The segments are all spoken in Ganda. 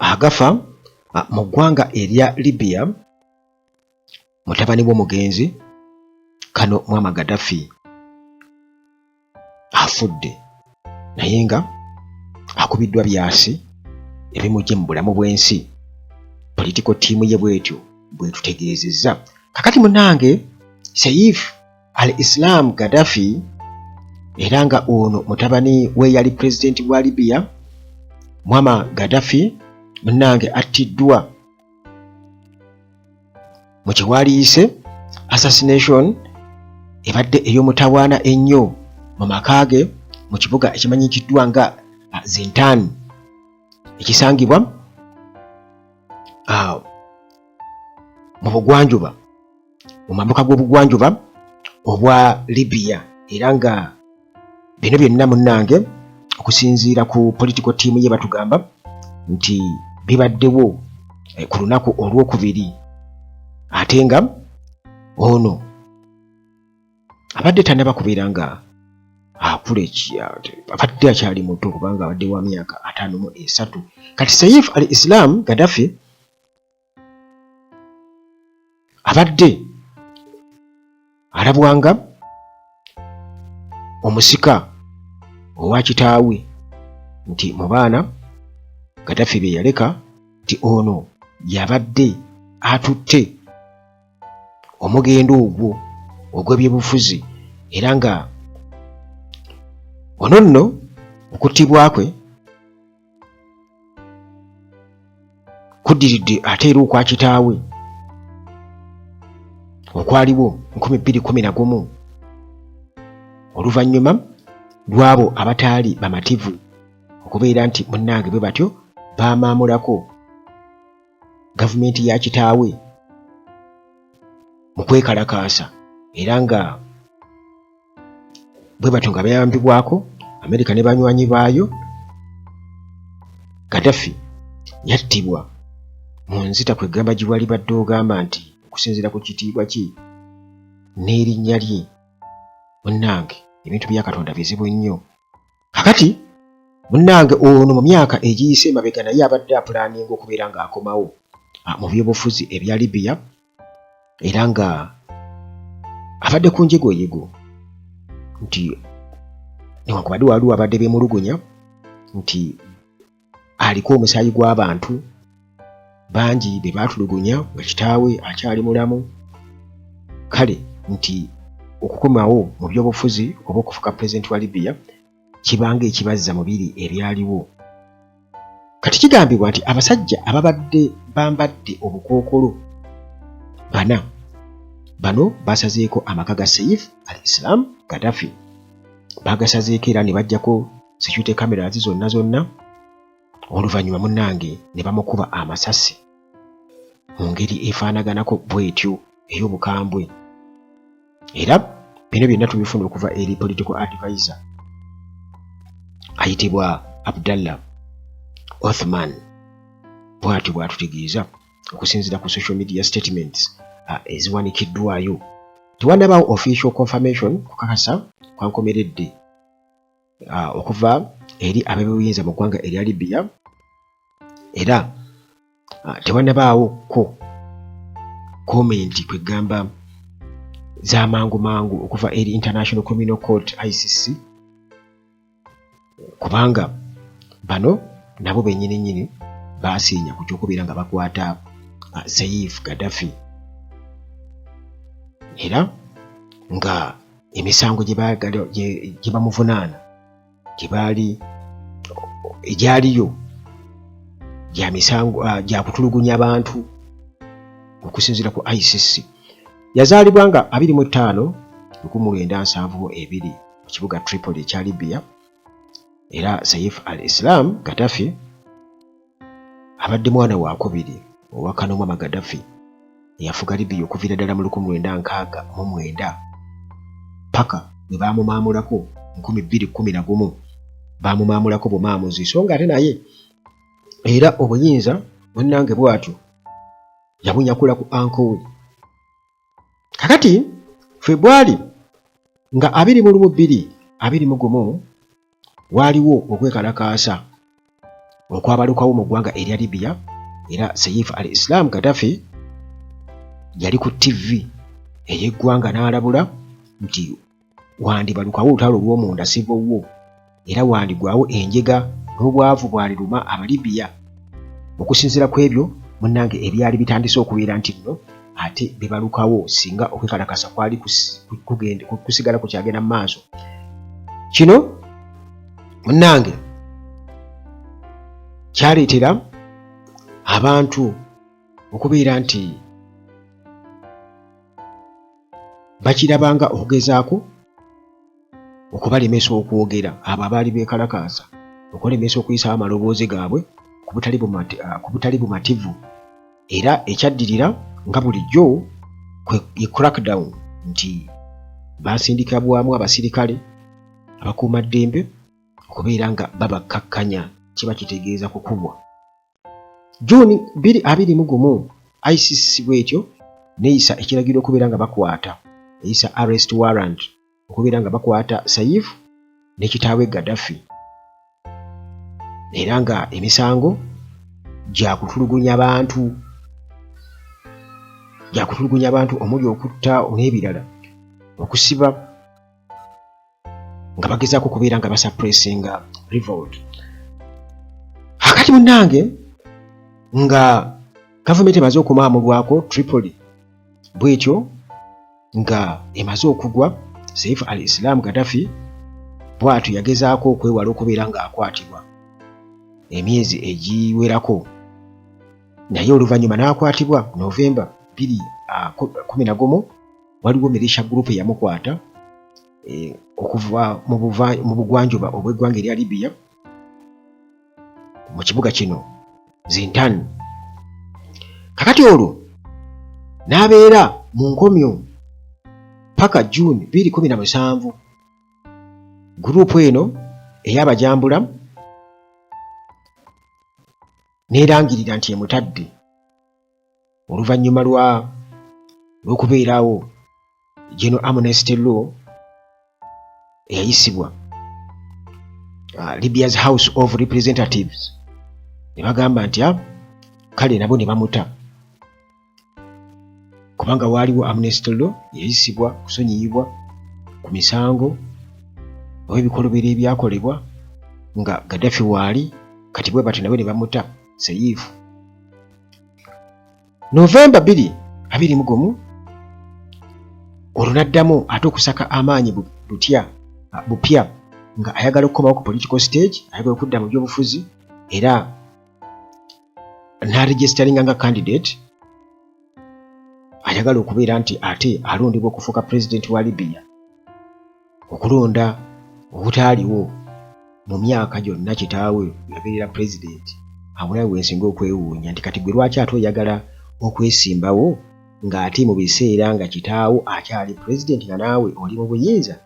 agafa mu ggwanga erya Libya mutabani w'omugenzi kano Muammar Gaddafi afudde naye nga akubiddwa byasi ebimujje mu bulamu bw'ensi. Political team ye bwetyo bwetutegeezezza. Kakati munange Saif al-Islam Gaddafi era nga ono mutabani we yali president wa Libya Muammar Gaddafi munange attiddwa mu kiwaliise assassination ebadde ey'omutawaana ennyo mu makaage mu kibuga ekimanyikiddwa nga Zintan ekisangibwa mu bugwanjuba mu mambuka g'obugwanjuba obwa Libya era nga bino byonna munnange okusinziira ku political team ye batugamba nti bibaddewo ku lunaku olwokubiri ate nga ono abadde tannaba kubeera nga akule abadde akyali muto kubanga abadde wa myaka 53. Kati Saif al-Islam Gaddafi abadde alabwanga omusika owa kitaawe nti mu baana Gaddafi be yaleka nti ono yabadde atutte omugendo ogwo ogw'ebyobufuzi era nga ono nno okuttibwa kwe kuddiridde ate era okwa kitaawe okwaliwo 2011 oluvannyuma lw'abo abataali bamativu okubeera nti munnange bwe batyo baamaamulako gavumenti ya kitaawe mu kwekalakaasa era nga bwe batyo nga bayambibwako Amerika ne banywanyi baayo. Gaddafi yattibwa mu nzita kwegamba gye wali badde ogamba nti okusinziira ku kitiibwa ki n'erinnya lye munnange ebintu bya Katonda bizibu nnyo. Kakati munnange ono mu myaka egiyise emabega naye abadde apulaaninga okubeera ng'akomawo mu byobufuzi ebya Libya era nga abadde ku njegoyego nti newankubadde waliwo abadde beemulugunya nti aliko omusaayi gw'abantu bangi be baatulugunya nga kitaawe akyali mulamu. Kale nti okukomawo mu byobufuzi oba okufuka pulezidenti wa Libya kibanga ekibazza mu biri ebyaliwo. Kati kigambibwa nti abasajja ababadde bambadde obukookolo bano basazeeko amaka ga Saif al-Islam Gaddafi bagasazeeko era ne bajjako security cameras zonna oluvannyuma munnange ne bamukuba amasasi mu ngeri efaanaganako bwetyo ey'obukambwe. Era bino byonna tubifuna okuva eri political advisor ayitibwa Abdallah Othman bw'atyo bw'atutegeeza okusinziira ku social media statements eziwanikiddwayo. Tewannabaawo official confirmation kukakasa kwankomeredde okuva eri ab'ebuyinza mu ggwanga erya Libya era tewannabaawo ko komenti kwegamba z'amangu okuva eri International Criminal Court ICC kubanga bano nabo bennyini baasiinya ku ky'okubeera nga bakwata Saif Gaddafi era nga emisango gye bamuvunaana egyaliyo gya misango gya kutulugunya abantu okusinziira ku ICC. Yazaalibwa nga 25 1972 mu kibuga Tripoli ekya Libya era Saif al-Islam Gaddafi abadde mwana wa kubiri owa kano Muammar Gaddafi eyafuga Libya okuviira ddala mu 1969 paka bwe baamumaamulako 2011 baamumaamulako bumaamuzi so nga ate naye era obuyinza munnange bw'atyo yabunyakula ku anko we. Kakati February nga 2021 waaliwo okwekalakaasa okwabalukawo mu ggwanga erya Libya era Saif al-Islam Gaddafi yali ku TV ey'eggwanga n'alabula nti wandibalukawo olutalo lw'omunda civil war era wandigwawo enjega n'obwavu bwaliruma Abalibiya. Okusinziira ku ebyo munnange ebyali bitandise okubeera nti nno ate bibalukawo singa okwekalakasa kwali kusigala kukyagenda mu maaso. Kino munnange kyaleetera abantu okubeera nti bakirabanga okugezaako okubalemesa okwogera abo abaali beekalakaasa, okubalemesa okuyisa amaloboozi gaabwe ku butali bumativu. Era ekyaddirira nga bulijjo ye crackdown nti basindika bwamu abasirikale abakuumaddembe okubeera nga babakkakkanya, kiba kitegeeza kukubwa. Juni 2021 ICC bwetyo neeyisa ekiragiro okubeera nga bakwata, eyisa arrest warrant okubeera nga bakwata Saif ne kitaawe Gaddafi, era nga emisango gyakutulugunya abantu omuli okutta n'ebirala, okusiba nga bagezaako okubeera nga basuppressinga revolt. Akati munnange nga gavumenti emaze okumaamulwako Tripoli bwetyo nga emaze okugwa, Saif al-Islam Gaddafi bw'atyo yagezaako okwewala okubeera ng'akwatibwa emyezi egiwerako, naye oluvannyuma n'akwatibwa Novemba 2011. Waliwo militia group eyamukwata okuva mu bugwanjuba obw'eggwanga erya Libya mu kibuga kino Zintan. Kakati olwo n'abeera mu nkomyo paka June 2017. Gurupu eno ey'abajambula neerangirira nti emutadde oluvannyuma lw'okubeerawo General Amnesty Law eyayisibwa Libya's House of Representatives. Ne bagamba nti kale nabo ne bamuta kubanga waaliwo Amnesty Law eyayisibwa kusonyiyibwa ku misango oba ebikolobero ebyakolebwa nga Gaddafi waali, kati bwe batyo nabo ne bamuta Saif. Novemba 2021 olwo n'addamu ate okusaka amaanyi bupya nga ayagala okukomawo ku political stage, ayagala okudda mu by'obufuzi era n'aregisteringa nga candidate, ayagala okubeera nti ate alondebwa okufuuka president wa Libya, okulonda obutaaliwo mu myaka gyonna kitaawe yabeerera president. Awulawe wensinga okwewuunya nti kati gwe lwaki ate oyagala okwesimbawo ng'ate mu biseera nga kitaawo akyali president nga naawe oli mu buyinza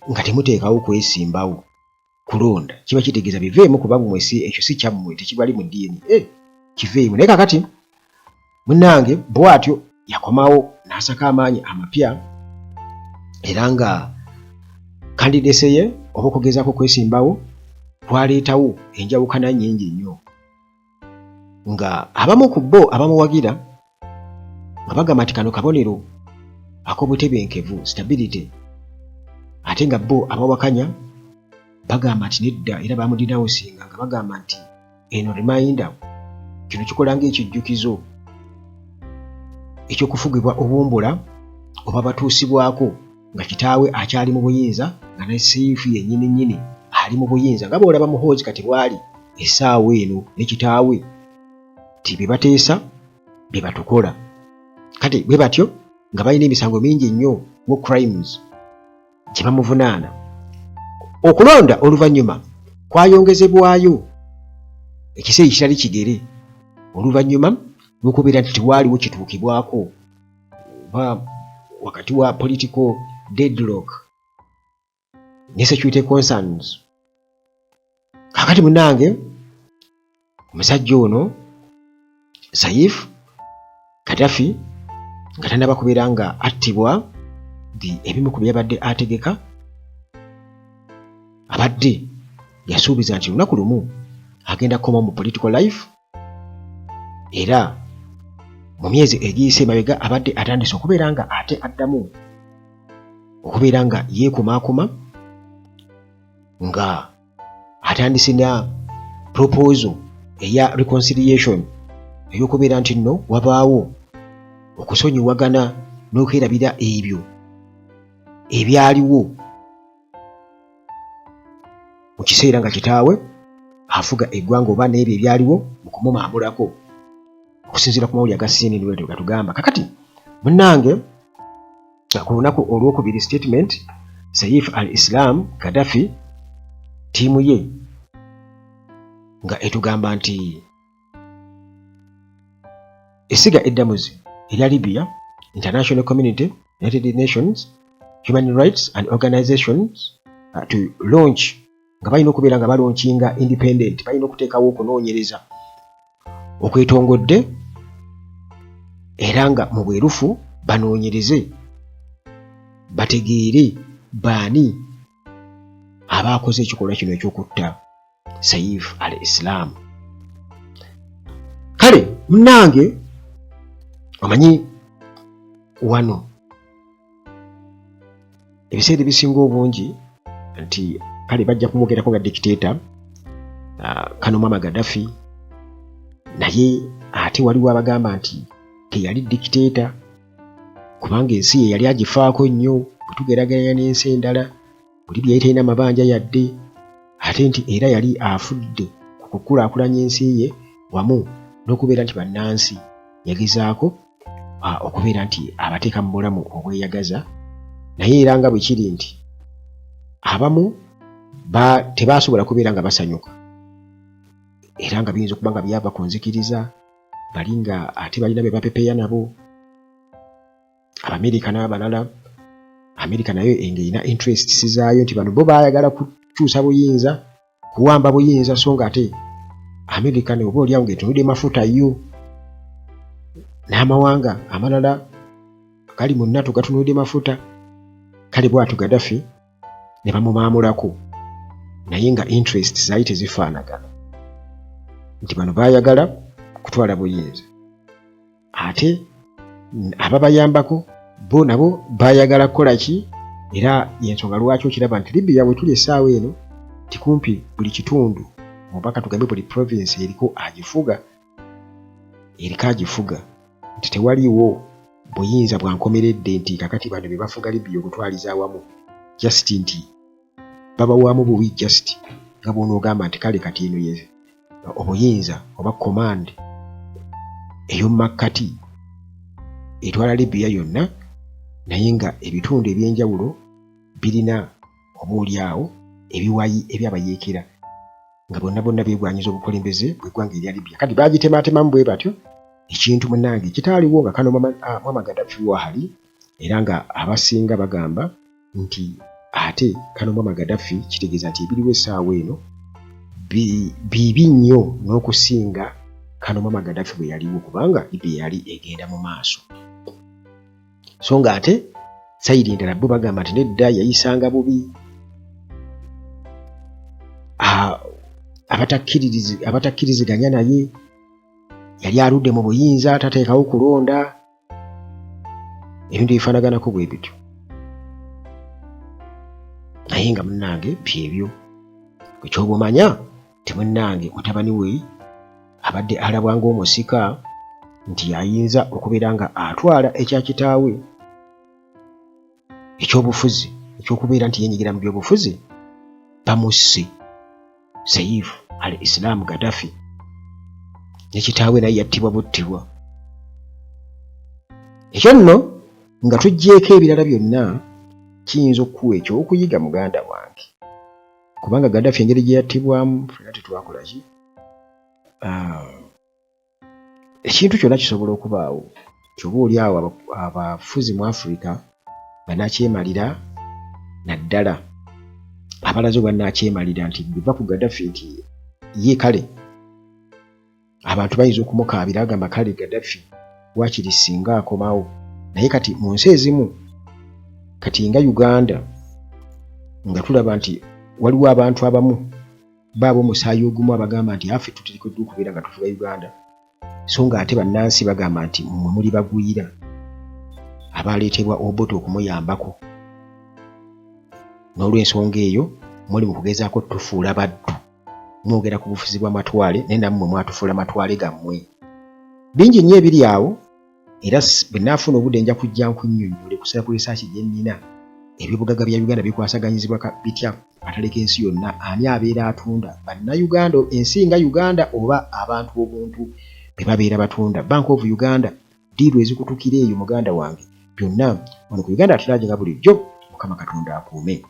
nga temuteekawo kwesimbawo kulonda. Kiba kitegeeza biveemu kuba bumwe ekyo si kyammwe, tekibali mu DNA, kiveemu. Naye kakati munnange bw'atyo yakomawo n'asaka amaanyi amapya era nga kandidese ye oba okugezaako kwesimbawo kwaleetawo enjawukana nnyingi nnyo, nga abamu ku bo abamuwagira nga bagamba nti kano kabonero ak'obutebenkevu, stability, ate nga bo abawakanya bagamba nti nedda era bamudinawusinga nga bagamba nti eno reminder, kino kikola ng'ekijjukizo eky'okufugibwa obumbula oba batuusibwako nga kitaawe akyali mu buyinza nga ne Saif yennyini ali mu buyinza, nga bw'olaba muhoozi kati bw'ali essaawa eno ne kitaawe ti bye bateesa bye batukola. Kati bwe batyo nga balina emisango mingi nnyo mu crimes gye bamuvunaana. Okulonda oluvannyuma kwayongezebwayo ekiseera ekirali kigere oluvannyuma lw'okubeera nti tewaaliwo kituukibwako oba wakati wa political deadlock ne security concerns. Kakati munnange omusajja ono Saif Gaddafi nga tannaba kubeera nga attibwa, ebimu ku byabadde ategeka abadde yasuubiza nti lunaku lumu agenda kukoma mu political life, era mu myezi egiyise emabega abadde atandise okubeera nga ate addamu okubeera nga yeekumaakuma, nga atandise na proposal eya reconciliation ey'okubeera nti nno wabaawo okusonyiwagana n'okwerabira ebyo ebyaliwo mu kiseera nga kitaawe afuga eggwanga oba n'ebyo ebyaliwo mu kumumaamulako okusinziira ku mawulire aga CNN Radio gatugamba. Kakati munnange ku lunaku olwokubiri statement Saif al-Islam Gaddafi ttiimu ye nga etugamba nti esiga eddamuzi erya Libya, international community, United Nations, human rights and organizations to launch, nga balina okubeera nga balaunchinga independent, balina okuteekawo okunoonyereza okwetongodde era nga mu bwerufu banoonyereze bategeere baani abaakoze ekikolwa kino eky'okutta Saif al-Islam. Kale munnange omanyi wano ebiseera ebisinga obungi nti kale bajja kumwogerako nga dictator kano Muammar Gaddafi, naye ate waliwo abagamba nti teyali dictator kubanga ensi ye yali agifaako nnyo bwe tugeraganya n'ensi endala, buli bye yali talina mabanja yadde, ate nti era yali afudde ku kukulaakulanya ensi ye wamu n'okubeera nti bannansi yagezaako okubeera nti abateeka mu bulamu obweyagaza, naye era nga bwe kiri nti abamu tebaasobola kubeera nga basanyuka era nga biyinza okuba nga byava ku nzikiriza, bali nga ate balina be bapepeya nabo Abamerika n'abalala. Amerika nayo engeyina interests zaayo nti bano bo baayagala kukyusa buyinza, kuwamba buyinza, so nga ate Amerika ne oba oliawo ng'etunudde mafuta yo n'amawanga amalala gali mu NATO gatunudde mafuta, kale bw'atu Gaddafi ne bamumaamulako, naye nga interests zaali tezifaanagana nti bano baayagala kutwala buyinza, ate ababayambako bo nabo baayagala kukola ki, era y'ensonga lwaki okiraba nti Libya bwe tuli essaawa eno tikumpi buli kitundu mubaka tugambe buli province eriko agifuga nti tewaliwo buyinza bwankomeredde nti kakati bano be bafuga Libya okutwaliza awamu just nti babawaamu buwi just nga bw'onoogamba nti kale kati eno ye obuyinza oba command ey'omumakkati etwala Libya yonna, naye nga ebitundu ebyenjawulo birina oboolyawo ebiwayi ebyabayeekera nga bonna beegwanyiza obukulembeze bw'eggwanga erya Libya. Kati baagitemaatemamu bwe batyo, ekintu munnange kitaaliwo nga kano Muammar Gaddafi waali, era nga abasinga bagamba nti ate kano Muammar Gaddafi kitegeeza nti ebiriwo essaawa eno bibi nnyo n'okusinga kano Muammar Gaddafi bwe yaliwo, kubanga Libya yali egenda mu maaso. So nga ate sayidi endala bo bagamba nti nedda yayisanga bubi abatakkiriziganya naye, yali aludde mu buyinza tateekawo kulonda, ebintu ebifaanaganako bwe bityo. Naye nga munnange byebyo ekyobumanya ti munnange mutabani we abadde alabwa ng'omusika nti ayinza okubeera nga atwala ekya kitaawe ekyobufuzi, ekyokubeera nti yenyigira mu byobufuzi, bamusse Saif al-Islam Gaddafi, ne kitaawe naye yattibwa buttibwa. Ekyo nno nga tuggyeko ebirala byonna kiyinza okuwa ekyokuyiga muganda wange, kubanga Gaddafi engeri gye yattibwamu fena tetwakola ki, ekintu kyonna kisobola okubaawo kyoba oli awo abafuzi mu Africa banaakyemalira naddala, abalaze banaakyemalira nti biva ku Gaddafi nti ye kale abantu bayinza okumukaabira agamba kale Gaddafi waakiri singa akomawo, naye kati mu nsi ezimu kati nga Uganda nga tulaba nti waliwo abantu abamu baabo omusaayi ogumu abagamba nti affe tuteekeddwa okubeera nga tufuga Uganda, so nga ate bannansi bagamba nti mmwe muli bagwira abaleetebwa Obote okumuyambako. N'olw'ensonga eyo muli mu kugezaako tufuula baddu, mwogera ku bufuzi bw'amatwale naye nammwe mwatufuula matwale gammwe. Bingi nnyo ebiri awo, era bwe nnaafuna obudde nja kujja nkunnyonnyole kusala ku risaaki gye nnina eby'obugagga bya Uganda bikwasaganyizibwa bitya akatale k'ensi yonna, ani abeera atunda, bannayuganda ensi nga Uganda oba abantu obuntu be babeera batunda, Bank of Uganda, diiru ezikutukira eyo muganda wange, byonna wano ku Uganda At Large nga bulijjo. Mukama Katonda akuume.